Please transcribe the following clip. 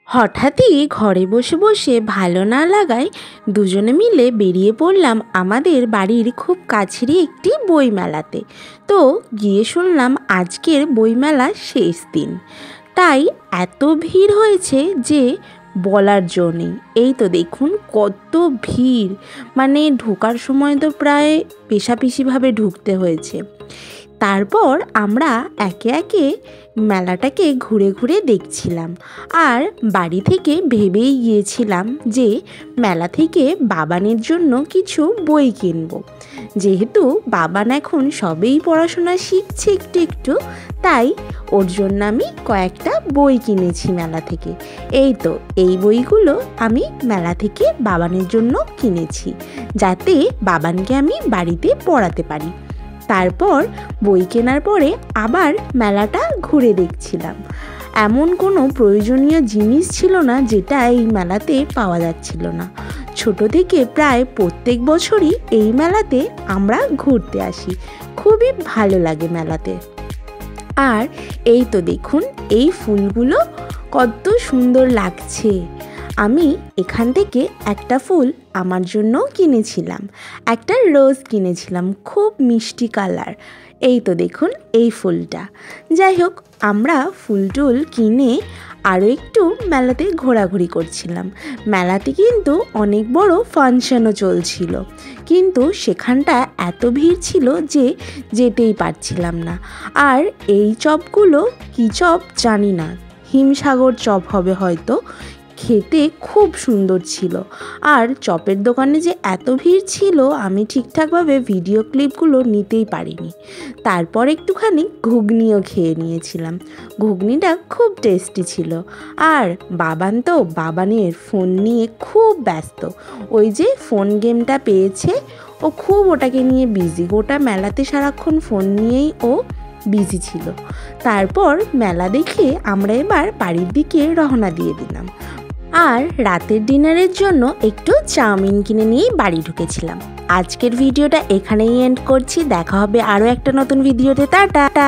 হঠাৎই ঘরে বসে বসে ভালো না লাগায় দুজনে মিলে বেরিয়ে পড়লাম আমাদের বাড়ির খুব কাছেরই একটি বইমেলাতে। তো গিয়ে শুনলাম আজকের বইমেলার শেষ দিন, তাই এত ভিড় হয়েছে যে বলার জো নেই। এই তো দেখুন কত ভিড়, মানে ঢোকার সময় তো প্রায় পেশাপিশিভাবে ঢুকতে হয়েছে। তারপর আমরা একে একে মেলাটাকে ঘুরে ঘুরে দেখছিলাম, আর বাড়ি থেকে ভেবেই গিয়েছিলাম যে মেলা থেকে বাবানের জন্য কিছু বই কিনব। যেহেতু বাবান এখন সবেই পড়াশোনা শিখছে একটু একটু, তাই ওর জন্য আমি কয়েকটা বই কিনেছি মেলা থেকে। এই তো এই বইগুলো আমি মেলা থেকে বাবানের জন্য কিনেছি, যাতে বাবানকে আমি বাড়িতে পড়াতে পারি। তারপর বই কেনার পরে আবার মেলাটা ঘুরে দেখছিলাম। এমন কোনো প্রয়োজনীয় জিনিস ছিল না যেটা এই মেলাতে পাওয়া যাচ্ছিল না। ছোট থেকে প্রায় প্রত্যেক বছরই এই মেলাতে আমরা ঘুরতে আসি, খুবই ভালো লাগে মেলাতে। আর এই তো দেখুন এই ফুলগুলো কত সুন্দর লাগছে। আমি এখান থেকে একটা ফুল আমার জন্য কিনেছিলাম, একটা রোজ কিনেছিলাম, খুব মিষ্টি কালার। এই তো দেখুন এই ফুলটা। যাই হোক, আমরা ফুল টুল কিনে আরও একটু মেলাতে ঘোরাঘুরি করছিলাম। মেলাতে কিন্তু অনেক বড় ফাংশনও চলছিল, কিন্তু সেখানটা এত ভিড় ছিল যে যেতেই পারছিলাম না। আর এই চপগুলো কী চপ জানি না, হিমসাগর চপ হবে হয়তো, খেতে খুব সুন্দর ছিল। আর চপের দোকানে যে এত ভিড় ছিল আমি ঠিকঠাকভাবে ভিডিও ক্লিপগুলো নিতেই পারিনি। তারপর একটুখানি ঘুগনিও খেয়ে নিয়েছিলাম, ঘুগনিটা খুব টেস্টি ছিল। আর বাবান তো বাবানের ফোন নিয়ে খুব ব্যস্ত, ওই যে ফোন গেমটা পেয়েছে, ও খুব ওটাকে নিয়ে বিজি, গোটা মেলাতে সারাক্ষণ ফোন নিয়েই ও বিজি ছিল। তারপর মেলা দেখে আমরা এবার বাড়ির দিকে রওনা দিয়ে দিলাম। আর রাতের ডিনারের জন্য একটু চাউমিন কিনে নিয়েই বাড়ি ঢুকেছিলাম। আজকের ভিডিওটা এখানেই এন্ড করছি, দেখা হবে আরও একটা নতুন ভিডিওতে। টাটা।